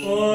Oh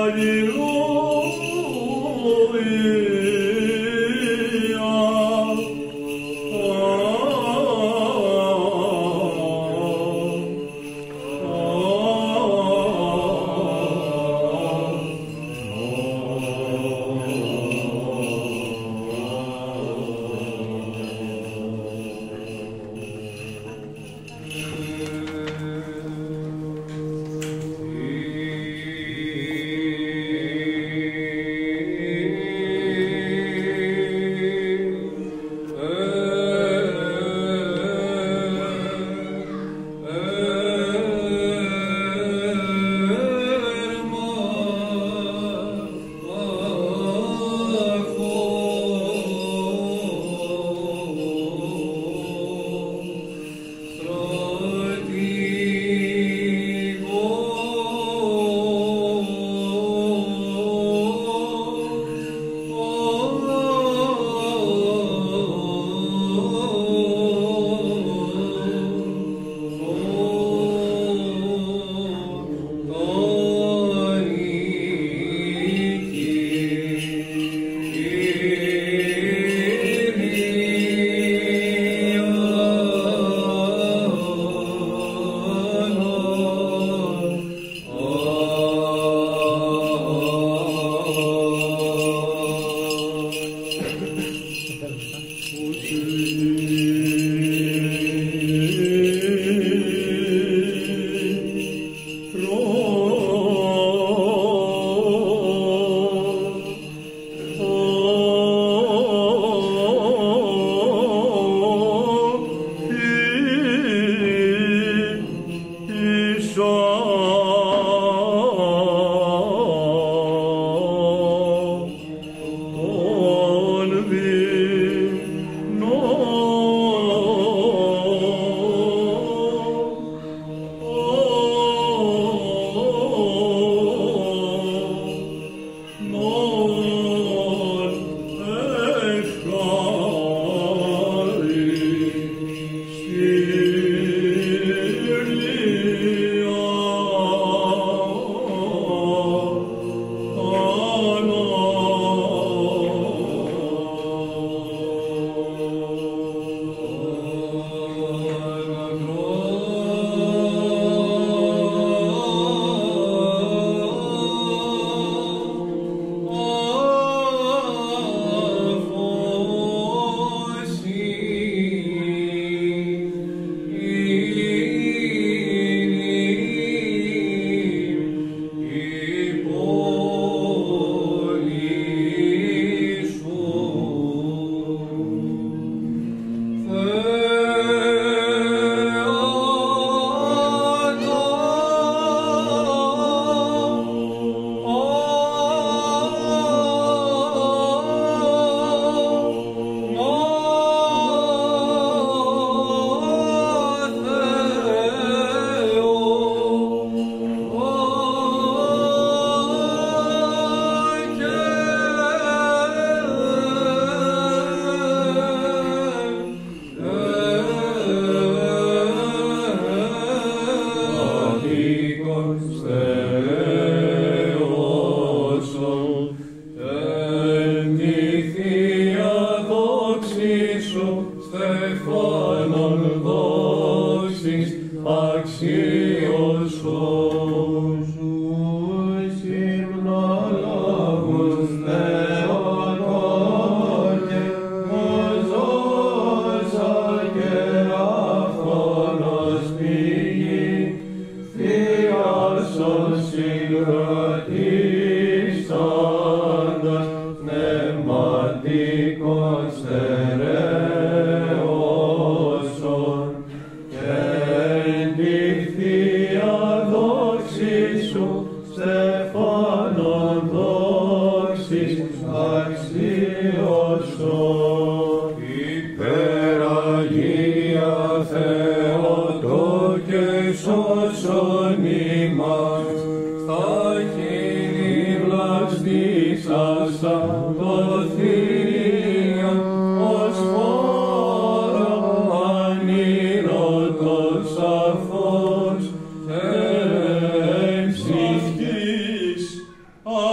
Ω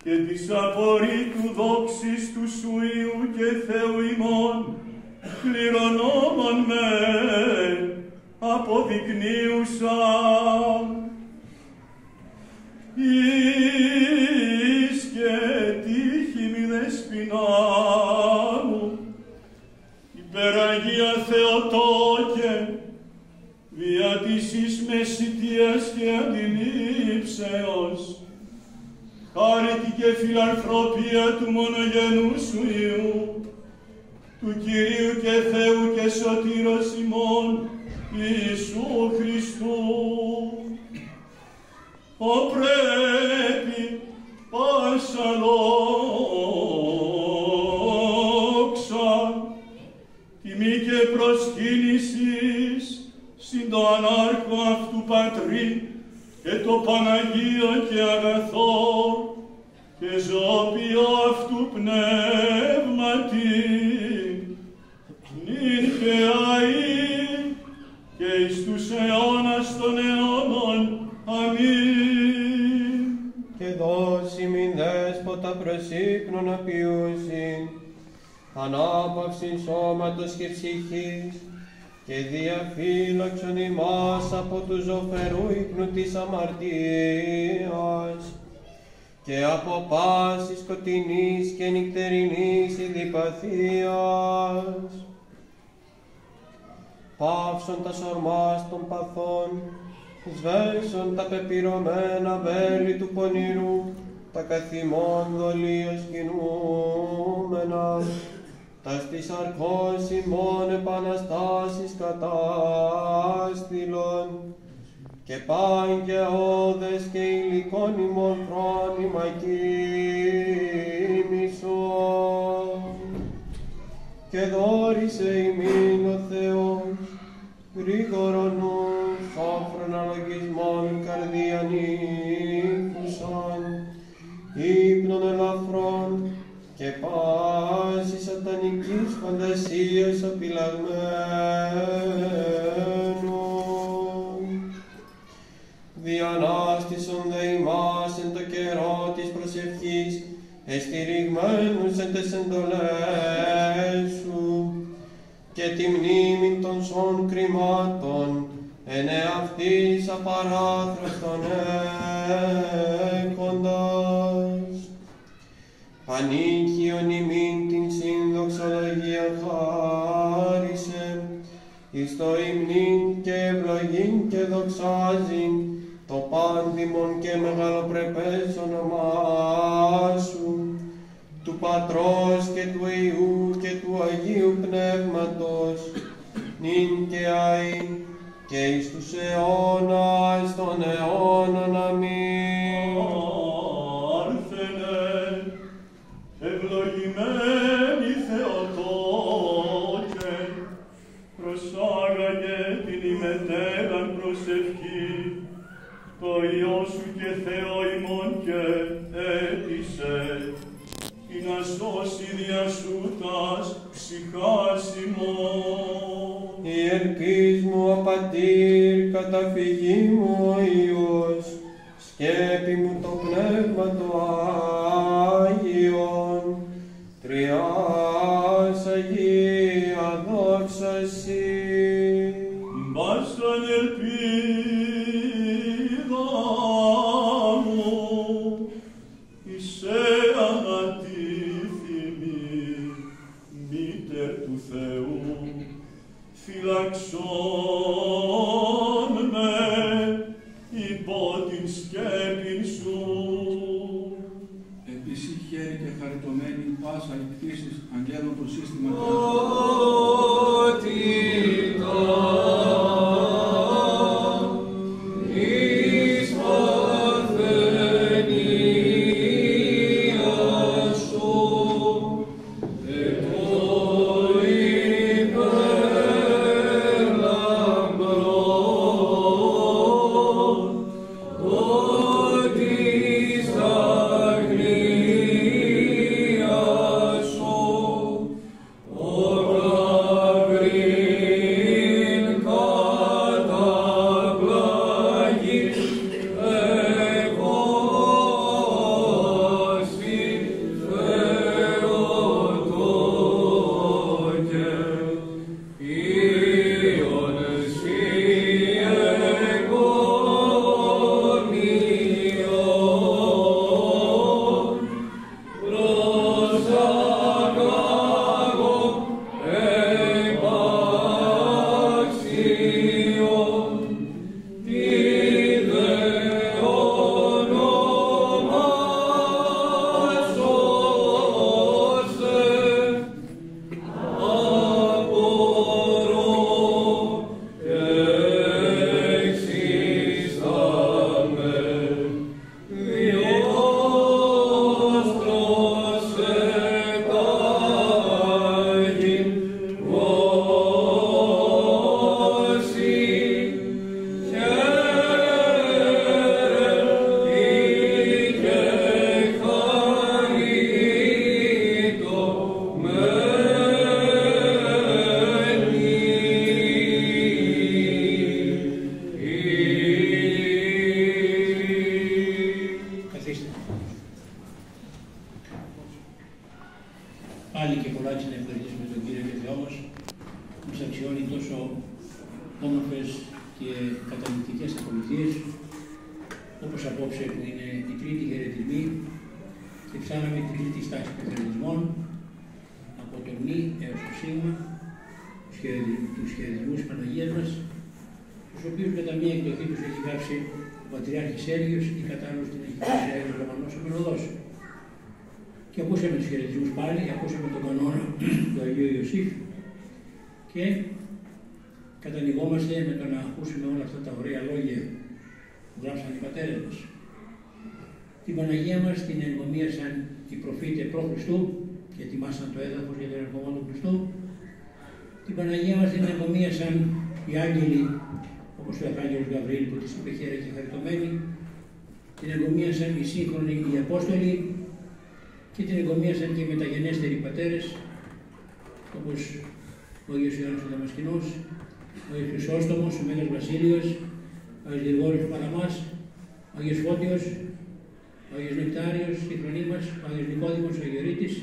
και της απορρίτου δόξης του σου Υιού και Θεού ημών, κληρονόμων μεν αποδεικνύουσα. Εις και τύχη μη δεσποινά μου, υπεραγία Θεοτόκε, δια της εις μεσητείας και αντιλήψεως, χάρητη και φιλανθρωπία του μονογενού σου Υιού, του Κυρίου και Θεού και Σωτήρος ημών, Ιησού Χριστού, ο πρέπει πάσα δόξα, τιμή και προσκύνησης συν το ανάρχο αυτού Πατρί και το Παναγίο και αγαθό και ζώπιο αυτού Πνεύματι, νυν και αεί και εις τους αιώνας των αιώνων. Αμήν. Και δώσει μην δέσποτα προς ύπνον απειούσιν, ανάπαυση σώματος και ψυχής, και διαφύλαξον ημάς από του ζωφερού ύπνου της αμαρτίας, και από πάσης σκοτεινής και νυχτερινής ειδιπαθίας. Παύσον τα σορμάς των παθών, σβέσον τα πεπυρωμένα βέλη του πονηρού, τα καθημών δολίως κινούμενα, τα στις αρχώς ημών επαναστάσεις κατάστηλον, και παν και όδες και υλικών ημών φρόνημα κοίμησον. Και δόρισε ημίν ο Θεός, γρήγορον νους, σόφρον αλογισμών, καρδίαν ύφουσαν, ύπνον ελαφρών, και πάση σατανικής φαντασίας απειλαγμένου. Διανάστησον δε ημάς εν το καιρό της προσευχής, εστηριγμένους εν τες εντολές σου, και τη μνήμη των σών κρυμάτων εν εαυτής απαράθραστον έχοντας. Πανίκιον ημίν την συνδοξολογία χάρισε, εις το υμνήν και ευλογήν και δοξάζειν το πάντιμον και μεγαλοπρεπές όνομά σου, του Πατρός και του Υιού και του Αγίου Πνεύματος, νυν και αεί και εις τους αιώνας των αιώνων. Αμήν. Άρθενε, ευλογημένη Θεοτόκε, προσάγαγε την ημετέραν προσευχή, το Υιό σου και Θεό ημών και έτησε, ή να σώσει διασούτας ψυχάς ημών. Η ελπίς μου ο Πατήρ, καταφυγή μου ο Υιός, σκέπη μου το Πνεύμα το Άγιον, Τριάς Αγία δόξα σοι. Βάσαν ελπίδα μου, είσαι ανατίθιμη, μήτερ του Θεού, φυλαξών με υπό την σκέπην σου. Επίσης χαίρη και χαριτωμένη πάσα η κτήσης αγγέλων το σύστημα Πάλι και πολλά να ευχαριστήσουμε τον Κύριο και Θεό μας, που μας αξιώνει τόσο όμορφες και καταληκτικές ακολουθίες, όπως απόψε που είναι η τρίτη χαιρετισμή και ψάναμε την τρίτη στάση των χαιρετισμών, από το νη έως το σήμα, τους χαιρετισμούς της Παναγίας μας, τους οποίους κατά μία εκδοχή τους έχει γράψει ο Πατριάρχης Σέργιος ή κατά άλλως την έχει γράψει ο Ρωμανός ο Μενοδός. Και ακούσαμε τους χαιρετισμούς πάλι, ακούσαμε τον κανόνα του Αγίου Ιωσήφ και κατανοιγόμαστε με το να ακούσουμε όλα αυτά τα ωραία λόγια που γράψαν οι πατέρες μας. Την Παναγία μας την εγκομίασαν οι προφήτες προ Χριστού και ετοιμάσαν το έδαφος για τον ερχομό του Χριστού. Την Παναγία μας την εγκομίασαν οι άγγελοι, όπως ο Αρχάγγελος Γαβρίλ που της είπε χαίρε και χαριτωμένη. Την εγκομίασαν οι σύγχρονοι οι Απόστολοι και την εγκομίασαν και οι μεταγενέστεροι πατέρες, όπως ο Άγιος Ιωάννης ο Δαμασκηνός, ο Άγιος Χρυσόστομος, ο Μέγας Βασίλειος, ο Άγιος Γρηγόρης Παραμάς, ο Άγιος Φώτιος, ο Άγιος Νεκτάριος, η χρονή μας, ο Άγιος Νικόδημος, ο Αγιορείτης.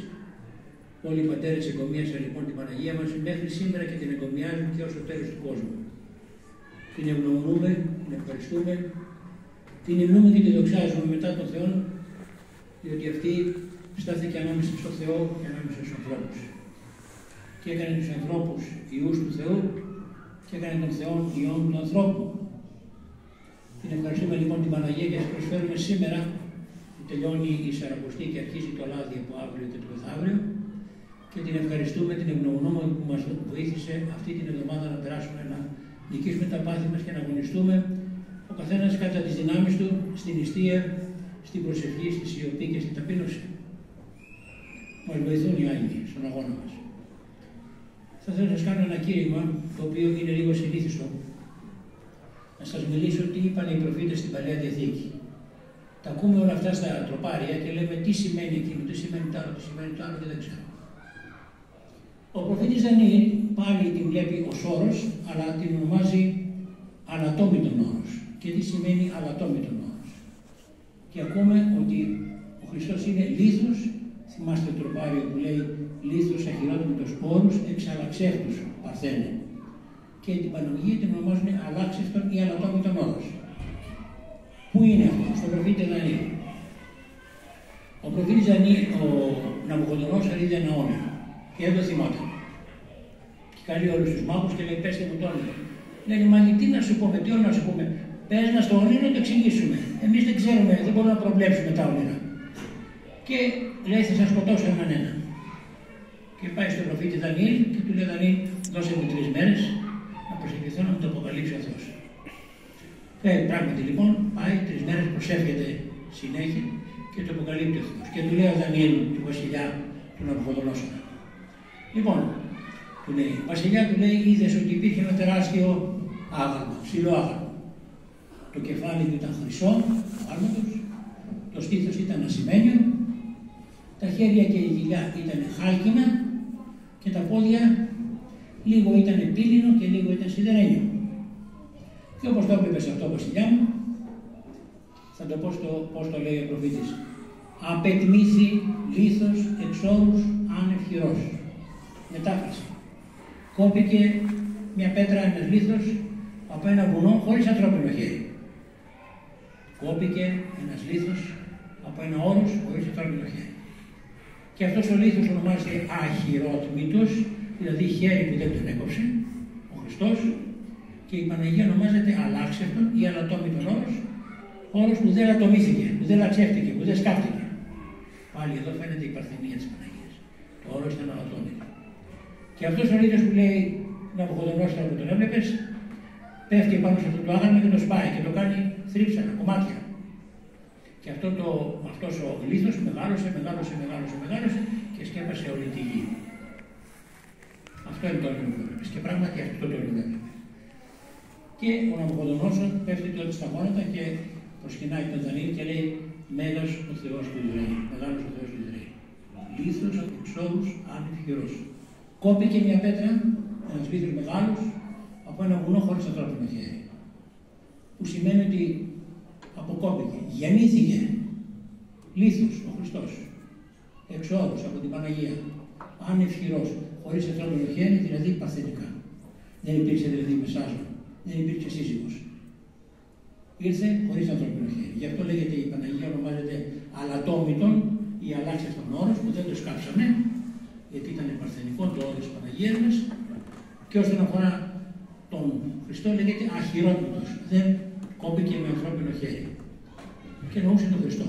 Όλοι οι πατέρες εγκομίασαν λοιπόν την Παναγία μας μέχρι σήμερα και την εγκομιάζουν και ως το τέλος του κόσμου. Την ευγνωμονούμε, την ευχαριστούμε, την υμνούμε και τη δοξάζουμε μετά τον Θεό, διότι αυτή στάθηκε ανάμεσα στον Θεό και ανάμεσα στους ανθρώπους. Και έκανε τους ανθρώπους ιούς του Θεού και έκανε τον Θεό ιών του ανθρώπου. Την ευχαριστούμε λοιπόν την Παναγία και σας προσφέρουμε σήμερα που τελειώνει η Σαρακοστή και αρχίζει το λάδι από αύριο και το μεθαύριο και την ευχαριστούμε, την ευγνωμονούμε που μας βοήθησε αυτή την εβδομάδα να περάσουμε, να νικήσουμε τα πάθη μας και να αγωνιστούμε ο καθένας κατά τις δυνάμεις του, στην νηστεία, στην προσευχή, στη σιωπή και στην ταπείνωση. Μας βοηθούν οι Άγιοι στον αγώνα μας. Θα θέλω να σας κάνω ένα κήρυγμα, το οποίο είναι λίγο συνήθιστο. Να σας μιλήσω τι είπαν οι προφήτες στην Παλαιά Διαθήκη. Τα ακούμε όλα αυτά στα τροπάρια και λέμε τι σημαίνει εκείνο, τι σημαίνει το άλλο, τι σημαίνει το άλλο και δεν ξέρω. Ο προφήτης Δανιήλ πάλι την βλέπει ως όρος, αλλά την ονομάζει ανατόμητον όρος. Και τι σημαίνει ανατόμητον όρος. Και ακούμε ότι ο Χριστός είναι λίθος, θυμάστε το τροπάριο που λέει λίθος αχειρότιμητος όρους εξαλλαξεύτους παρθένε. Και την Παναγία την ονομάζουν αλλάξευτον ή ανατόμητον όρος. Πού είναι αυτό, στον προφήτη Δανιήλ. Ο προφήτης Δανιήλ, ο Ναβουχοδονόσορ είδε ένα όνειρο και δεν το θυμόταν. Και καλεί όλους τους μάγους και λέει: πέστε μου το όνειρο. Λέει: μα τι να σου πούμε, τι να σου πούμε. Πες μας το όνειρο να το εξηγήσουμε. Εμείς δεν ξέρουμε, δεν μπορούμε να προβλέψουμε τα όνειρα. Και λέει: θα σας σκοτώσω έναν ένα. Και πάει στον προφήτη Δανιήλ και του λέει: Δανιήλ, δώσε μου 3 μέρες να προσευχηθώ να μου το αποκαλύψει ο Θεός. Πράγματι λοιπόν πάει 3 μέρες, προσεύχεται συνέχεια και το αποκαλύπτει ο Θεός. Και του λέει ο Δανιήλ, του βασιλιά του Ναβουχοδονόσορα. Λοιπόν, του λέει, βασιλιά του λέει, είδες ότι υπήρχε ένα τεράστιο άγαλμα, ψηλό άγαλμα. Το κεφάλι του ήταν χρυσό, το άγαλματος, το στήθος ήταν ασημένιο, τα χέρια και η κοιλιά ήταν χάλκινα και τα πόδια λίγο ήταν πύληνο και λίγο ήταν σιδερένιο. Και όπως το έβλεπες αυτό, βασιλιά μου, θα το πω πώς το λέει ο προφήτης. Απετμήθη λίθος εξόρους άνευ χειρός. Μετάφραση. Κόπηκε μια πέτρα, ένας λίθος, από ένα βουνό χωρίς ανθρώπινο χέρι. Κόπηκε ένας λίθος από ένα όρος χωρίς ανθρώπινο χέρι. Και αυτός ο λίθος ονομάζεται αχειρότμητος, δηλαδή χέρι που δεν τον έκοψε, ο Χριστός, και η Παναγία ονομάζεται αλλάξευτον ή ανατόμητον όρος που δεν ατομήθηκε, που δεν λαξεύτηκε, που δεν σκάφτηκε. Πάλι εδώ φαίνεται η παρθενία της Παναγίας. Το όρος ήταν ανατόμητο. Και αυτός ο λίθος που λέει Ναβουχοδονόσορα που τον έβλεπες, πέφτει πάνω σε αυτό το άγαλμα και το σπάει και το κάνει θρύψανα, κομμάτια. Και αυτός ο λίθος μεγάλωσε και σκέπασε όλη τη γη. Αυτό είναι το όνειρο που έβλεπες. Και πράγματι αυτό το όνειρο έβλεπε. Και ο Ναβουχοδονόσορ πέφτει τότε στα γόνατα και προσκυνάει τον Δανιήλ και λέει: Μέγας ο Θεός του Ισραήλ. Μεγάλος ο Θεός του Ισραήλ. Λίθος εξόρους άνευ χειρός. Κόπηκε μια πέτρα, ένας λίθος μεγάλος, από ένα βουνό χωρίς ανθρώπινο χέρι. Που σημαίνει ότι αποκόπηκε, γεννήθηκε λίθος ο Χριστός. Εξόρους από την Παναγία. ανευσχυρός, χωρίς ανθρώπινο χέρι, δηλαδή παρθενικά. Δεν υπήρξε δηλαδή μεσάζων, δεν υπήρξε σύζυγος. Ήρθε χωρίς ανθρώπινο χέρι. Γι' αυτό λέγεται η Παναγία ονομάζεται αλατόμητον ή αλλάξευτον όρος, που δεν το σκάψανε, γιατί ήταν παρθενικό το όρο της Παναγίας μας. Και όσον αφορά τον Χριστό λέγεται αχυρότητος. Δεν κόμπηκε με ανθρώπινο χέρι. Και εννοούσε τον Χριστό.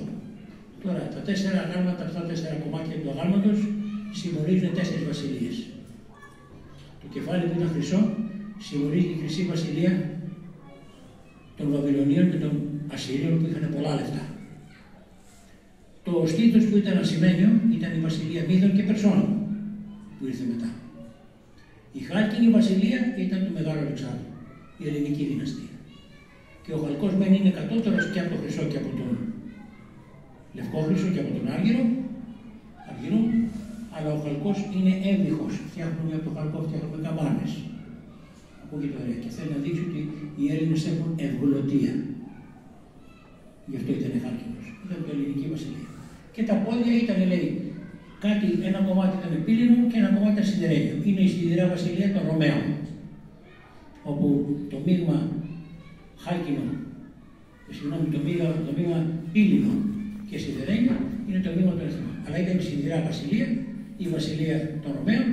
Τώρα, τα 4 αγάλματα, αυτά 4 κομμάτια του αγάλματος συμμορίζουν 4 βασιλείες. Το κεφάλι που ήταν χρυσό συμμορίζει τη χρυσή βασιλεία των Βαβυλωνίων και των Ασσυρίων που είχαν πολλά λεφτά. Το στήθος που ήταν ασημένιο ήταν η βασιλεία Μίδων και Περσών που ήρθε μετά. Η χάλκινη βασιλεία ήταν του Μεγάλου Αλεξάνδρου, η ελληνική δυναστεία. Και ο χαλκός μεν είναι κατώτερος και από το χρυσό και από τον λευκό χρυσό και από τον άργυρο, αλλά ο χαλκός είναι έμβυχος. Φτιάχνουμε από το χαλκό, φτιάχνουμε καμπάνες. Ακούγεται ωραία. Και θέλει να δείξει ότι οι Έλληνες έχουν ευγλωτία. Γι' αυτό ήταν χάλκινος. Ήταν η ελληνική βασιλεία. Και τα πόδια ήταν, λέει, ένα κομμάτι ήταν πύληνο και ένα κομμάτι ήταν σιδερένιο. Είναι η σιδηρά βασιλεία των Ρωμαίων. Όπου το μείγμα χάλκινο, το μείγμα πύληνο και σιδερένιο είναι το μείγμα των εθνών. Αλλά ήταν η σιδηρά βασιλεία, η βασιλεία των Ρωμαίων,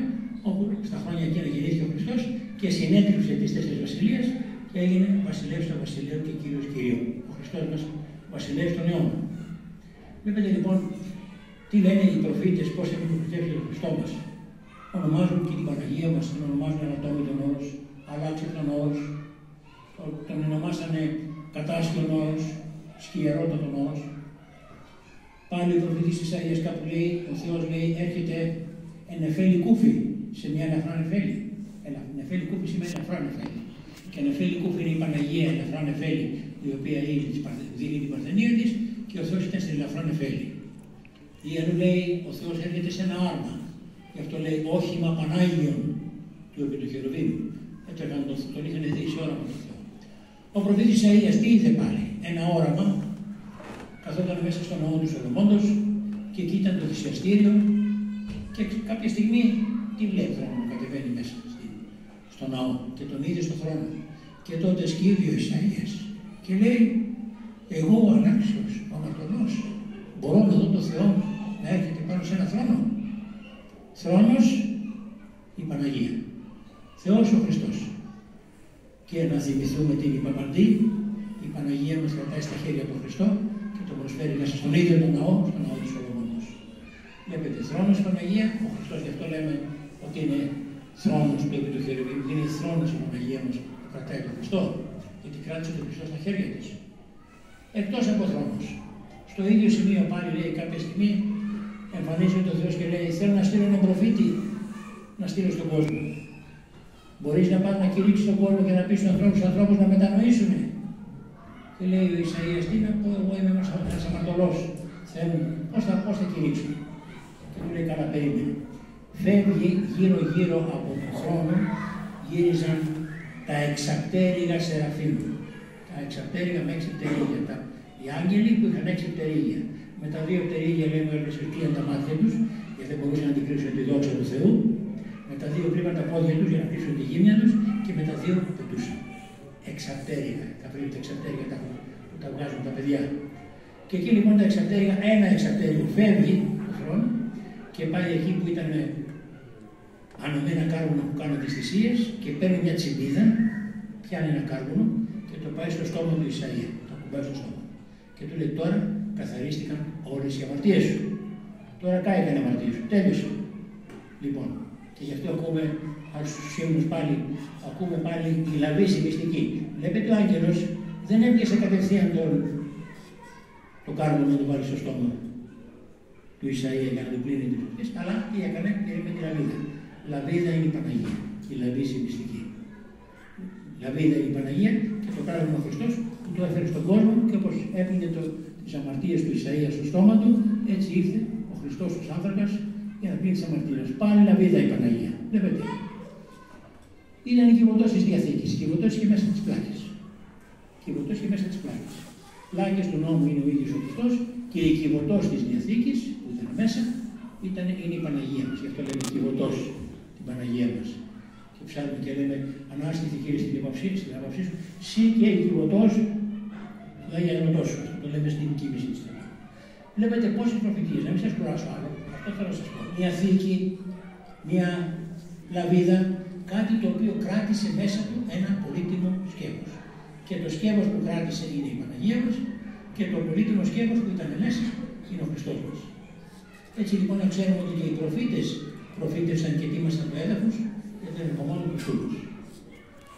όπου στα χρόνια εκείνα γεννήθηκε ο Χριστός και συνέτριψε τις 4 βασιλείες και έγινε βασιλεύς των βασιλείων και κύριος κυρίων. Ο Χριστός μας βασιλεύς των αιώνων. Βλέπετε λοιπόν τι λένε οι προφήτες, πώς έχουν προφητεύσει τον Χριστό μας. Ονομάζουν και την Παναγία μας, την ονομάζουν ανατόμητον όρος, αλλάξευτον όρος, τον ονομάσανε κατάσχιον όρος, σκιερότατον όρος. Πάλι ο προφήτης Ισαΐας κάπου λέει, ο Θεός λέει, έρχεται νεφέλη κούφι σε μια ελαφρά νεφέλη. Νεφέλη κούφι σημαίνει ελαφρά νεφέλη. Και νεφέλη κούφι είναι η Παναγία, ελαφρά νεφέλη, η οποία δίνει την παρθενία της και ο Θεός ήταν στην ελαφρά νεφέλη. Ή αλλού λέει, ο Θεός έρχεται σε ένα άρμα. Γι' αυτό λέει, όχημα Πανάγιον του επί του Χερουβίμ. Έτρεχαν τον είχαν δει σε όραμα του Θεού. Ο προφήτης Ισαΐας τι είδε πάλι, ένα όραμα. Καθόταν μέσα στον ναό του Σολομώντος και εκεί ήταν το θυσιαστήριο και κάποια στιγμή τι βλέπει να κατεβαίνει μέσα στον ναό και τον είδε στον θρόνο. Και τότε σκύβει ο Ισαΐας και λέει, εγώ ο ανάξιος, ο αμαρτωλός, μπορώ να δω το Θεό να έρχεται πάνω σε ένα θρόνο. Θρόνος η Παναγία, Θεός ο Χριστός. Και να θυμηθούμε την υπαπαντή, η Παναγία μας κρατάει στα χέρια του Χριστό και το προσφέρει μέσα στον ίδιο τον ναό, στον ναό του Σολομώντος. Βλέπετε, θρόνος Παναγία, ο Χριστός, γι' αυτό λέμε ότι είναι θρόνος του επί του Χερουβίμ, είναι θρόνος η Παναγία μας που κρατάει τον Χριστό, γιατί κράτησε τον Χριστό στα χέρια της. Εκτός από θρόνος. Στο ίδιο σημείο πάλι λέει κάποια στιγμή, εμφανίζεται ο Θεός και λέει: θέλω να στείλω έναν προφήτη να στείλω στον κόσμο. Μπορείς να πας να κηρύξεις τον κόσμο και να πεις στους ανθρώπους να μετανοήσουν. Και λέει ο Ισαΐας: τι να πω, εγώ είμαι ένας αμαρτωλός. Θεέ μου, πώς θα κηρύξω. Και του λέει: καλά, περίμενε. Φεύγει γύρω-γύρω από τον χρόνο, γύριζαν τα εξαπτέρυγα σεραφείμ. Τα εξαπτέρυγα με 6 πτερίγια. Οι άγγελοι που είχαν 6 πτερίγια. Με τα 2 πτερίγια λέμε ότι κλείναν τα μάτια τους, γιατί δεν μπορούσαν να αντικρίσουν τη δόξα του Θεού. Με τα 2 κρύβαν τα πόδια τους για να κλείσουν τη γύμνια τους και με τα 2 πετούσαν. Εξαπτέρυγα. Τα περίπου εξαπτέρυγα που τα βγάζουν τα παιδιά. Και εκεί λοιπόν τα εξαπτέρυγα, ένα εξαπτέρυγο φεύγει το χρόνο και πάει εκεί που ήταν αναμένα κάρβουνα που κάνουν τις θυσίες και παίρνει μια τσιμπίδα, πιάνει ένα κάρβουνο και το πάει στο στόμα του Ισαΐα. Το κουμπάει στο στόμα. Και του λέει: τώρα καθαρίστηκαν όλες οι αμαρτίες σου. Τώρα κάηκαν οι αμαρτίες σου. Τέλειωσε. Λοιπόν, και γι' αυτό ακούμε στους ύμνους πάλι, ακούμε πάλι η λαβήση μυστική. Βλέπετε, ο άγγελος δεν έπιασε κατευθείαν το κάρβουνο να το βάλει στο στόμα του Ισαΐα για να του πλύνει τις φωτιές, αλλά τι έκανε, με τη λαβίδα. Λαβίδα είναι η Παναγία. Η λαβήση μυστική. Λαβίδα είναι η Παναγία και το κάρβουνο ο Χριστός που το έφερε στον κόσμο και όπως έπινε τις αμαρτίες του Ισαΐα στο στόμα του, έτσι ήρθε ο Χριστός ως άνθρακας για να πλύνει τις αμαρτίες. Πάλι λαβίδα η Παναγία. Βλέπετε. Ήταν η κυβωτός της Διαθήκης. Η κυβωτός και μέσα της πλάκης. Κυβωτός και μέσα της πλάκης. Πλάκες του νόμου είναι ο ίδιος ο Χριστός και η κυβωτός της Διαθήκης που ήταν μέσα είναι η Παναγία μας. Γι' αυτό λέμε Κιβωτός, την Παναγία μας. Και ψάχνουμε και λέμε ανάστηθη Κύριε στην επαυσή σου, σύ και η Κιβωτός του Αγιασματός σου. Αυτό το λέμε στην κοίμηση της Θεού. Βλέπετε πόσες προφητείες, να μην σας κουράσω άλλο. Αυτό θέλω να σας πω. Μια θήκη, μια λαβίδα, κάτι το οποίο κράτησε μέσα του ένα πολύτιμο σκεύος. Και το σκεύος που κράτησε είναι η Παναγία μας και το πολύτιμο σκεύος που ήταν μέσα είναι ο Χριστός μας. Έτσι λοιπόν να ξέρουμε ότι και οι προφήτες προφήτευσαν και ετοίμασαν το έδαφος για τον ερχομό του Χριστού μας.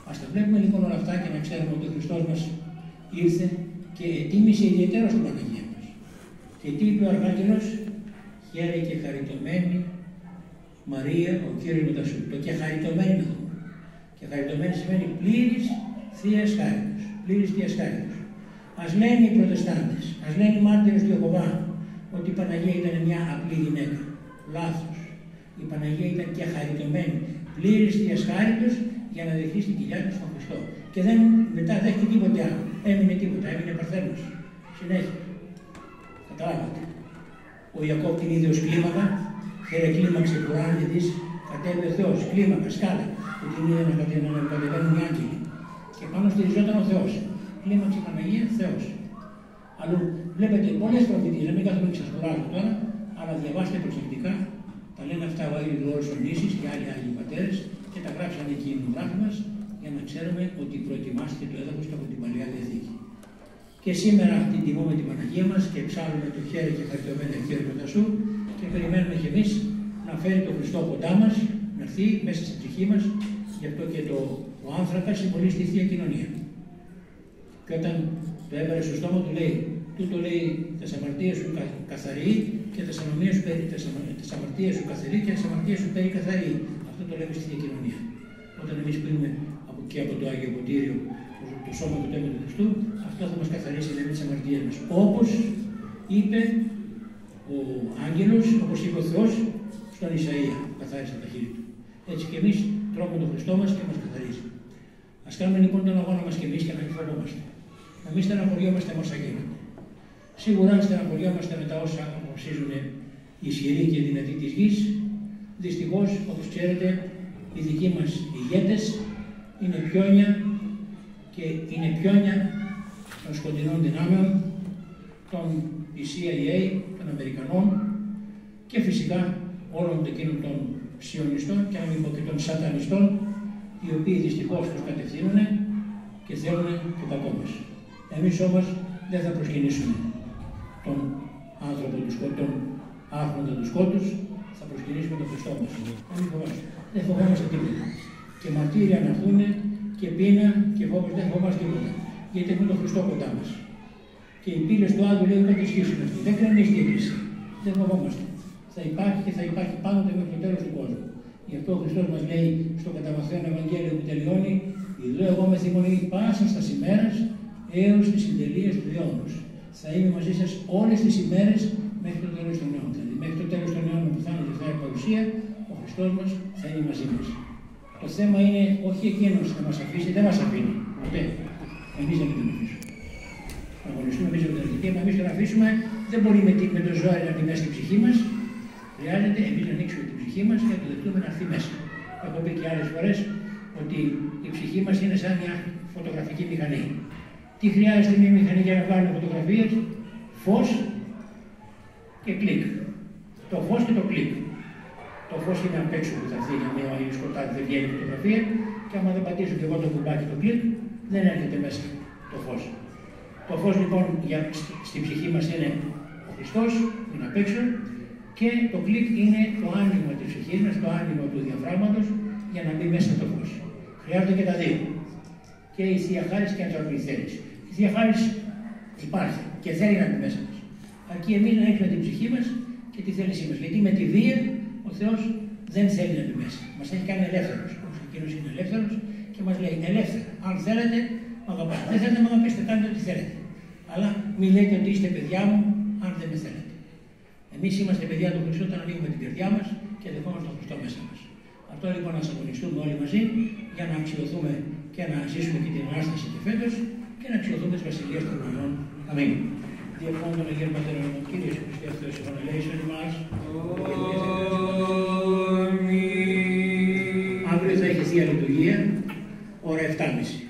Ας τα βλέπουμε λοιπόν όλα αυτά και να ξέρουμε ότι ο Χριστός μας ήρθε και ετοίμησε ιδιαίτερα στην Παναγία μας. Και τι είπε ο Αρχάγγελος, χαίρε και χαριτωμένη Μαρία, ο Κύριος μετά σου. Το και χαριτωμένη να δούμε. Και χαριτωμένη σημαίνει πλήρης θείας χάριτος. Πλήρης θείας χάριτος. Ας λένε οι Προτεστάντες, ας λένε οι μάρτυρες του Ιεχωβά, ότι η Παναγία ήταν μια απλή γυναίκα. Λάθος. Η Παναγία ήταν και χαριτωμένη, πλήρης θείας χάριτος για να δεχθεί στην κοιλιά του στον Χριστό. Και δεν μετά δέχτηκε τίποτε άλλο. Έμεινε τίποτα, έμεινε παρθένος. Συνέχεια. Καταλάβατε. Ο Ιακώβ την είδε ως κλίμακα, κλίμαξε κουράνι της, κατέβηκε ο Θεός, κλίμακα, σκάλα, που την είδε να κατεβαίνουν οι άγγελοι. Και πάνω στηριζόταν ο Θεός. Κλίμαξε η Παναγία, Θεός. Αλλού βλέπετε πολλές προφητείες, να μην κάθομαι και σας κουράζω τώρα, αλλά διαβάστε προσεκτικά. Τα λένε αυτά ο Άγιος Γρηγόρης ο Νήσης και άλλοι Άγιοι Πατέρες και τα γράψανε εκεί οι γράφοι μας για να ξέρουμε ότι προετοιμάστηκε το έδαφος από την Παλαιά Διαθήκη. Και σήμερα την τιμούμε την Παναγία μας και ψάλουμε το χέρι και χαριτωμένο χέρι κοντά σου και περιμένουμε κι εμείς να φέρει τον Χριστό κοντά μας, να έρθει μέσα στην ψυχή μας, γι' αυτό και ο άνθρακας συμβολεί στη Θεία Κοινωνία. Και όταν το έβαλε στο στόμα του λέει, τούτο λέει τις αμαρτίες σου καθαρή και τις αμαρτίες σου καθαρή και τις αμαρτίες σου περικαθαρή. Αυτό το λέμε στη Θεία Κοινωνία. Όταν εμείς πίνουμε και από το Άγιο Ποτήριο το σώμα του τέμου του Χριστού, αυτό θα μας καθαρίσει δηλαδή τις αμαρτίες μας. Όπως είπε ο Άγγελος, όπως είπε ο Θεός στον Ισαΐα, καθάρισε τα χείλη του. Έτσι και εμείς τρώμε τον Χριστό μας και μας καθαρίζει. Ας κάνουμε λοιπόν τον αγώνα μας και εμείς και να μην φοβόμαστε. Να μην στεναχωριόμαστε με όσα γίνονται. Σίγουρα στεναχωριόμαστε με τα όσα αποφασίζουν οι ισχυροί και οι δυνατοί της γης. Δυστυχώς, όπως ξέρετε, οι δικοί μας ηγέτες είναι πιόνια και είναι πιόνια των σκοτεινών δυνάμεων, της CIA, των Αμερικανών και φυσικά όλων εκείνων των σιωνιστών και να μην πω και των σατανιστών, οι οποίοι δυστυχώς τους κατευθύνουν και θέλουν το κακό μας. Εμείς όμως δεν θα προσκυνήσουμε τον άνθρωπο του σκότων, άρχοντα του σκότους, θα προσκυνήσουμε τον Χριστό μας. Δεν φοβόμαστε τίποτα. Και μαρτύρια να έρθουν και πείνα και φόβος δεν φοβόμαστε τίποτα. Γιατί έχουμε τον Χριστό κοντά μας. Και οι πύλες του Άδου λέει ότι ισχύσουν αυτοί. Δεν κρεμίζει η Εκκλησία. Δεν φοβόμαστε. Θα υπάρχει και θα υπάρχει πάντοτε μέχρι το τέλος του κόσμου. Γι' αυτό ο Χριστός μας λέει στο καταμαθαίον Ευαγγέλιο που τελειώνει: «Ιδού εγώ με θυμονή πάσα στα ημέρας έως τις συντελείες του αιώνος. Θα είμαι μαζί σας όλες τις ημέρες μέχρι το τέλος των αιώνων». Δηλαδή, μέχρι το τέλος των αιώνων που θα είναι και θα έχει παρουσία, ο Χριστός μας θα είναι μαζί μας. Το θέμα είναι όχι εκείνος να μας αφήσει, δεν μας αφήνει. Ποτέ. Εμείς δεν τον αφήσουμε. Να αγωνιστούμε εμείς με την αρχική, αλλά εμείς τον αφήσουμε, δεν μπορεί με το ζώο να μπει μέσα στην ψυχή μας. Χρειάζεται εμείς να ανοίξουμε την ψυχή μας και να το δεχτούμε να έρθει μέσα. Έχω πει και άλλες φορές ότι η ψυχή μας είναι σαν μια φωτογραφική μηχανή. Τι χρειάζεται μια μηχανή για να βγάλουμε φωτογραφίες? Φως και κλικ. Το φως και το κλικ. Το φως είναι απ' έξω που θα έρθει για μια σκοτάδι, δεν βγαίνει φωτογραφία και άμα δεν πατήσω και εγώ το κουμπάκι το κλικ, δεν έρχεται μέσα το φως. Το φως λοιπόν στην ψυχή μας είναι ο Χριστός, είναι απ' έξω και το κλικ είναι το άνοιγμα της ψυχής μας, το άνοιγμα του διαφράγματος για να μπει μέσα το φως. Χρειάζονται και τα δύο. Και η Θεία Χάρις και η ανθρώπινη θέληση. Η Θεία Χάρις υπάρχει και θέλει να μπει μέσα μας. Αρκεί εμείς να έχουμε την ψυχή μας και τη θέλησή μας. Γιατί με τη βία ο Θεός δεν θέλει να μπει μέσα. Μας έχει κάνει ελεύθερος. Όπως εκείνος είναι ελεύθερος και μας λέει ελεύθερα. Αν θέλετε, μ' αγαπάτε. Δεν θέλετε, μ' αγαπήστε, κάντε ό,τι θέλετε. Αλλά μην λέτε ότι είστε παιδιά μου, αν δεν με θέλετε. Εμείς είμαστε παιδιά του Χριστού όταν ανοίγουμε την καρδιά μας και δεχόμαστε τον Χριστό μέσα μας. Αυτό λοιπόν να αγωνιστούμε όλοι μαζί για να αξιωθούμε και να ζήσουμε και την Ανάσταση και φέτος και να αξιωθούμε τις βασιλείες των ουρανών. Αμήν. Διευχών των Αγίων Πατέρων, Κύριε Χριστέ, Θεός, επανελέησον ημάς. ώρα 7.30.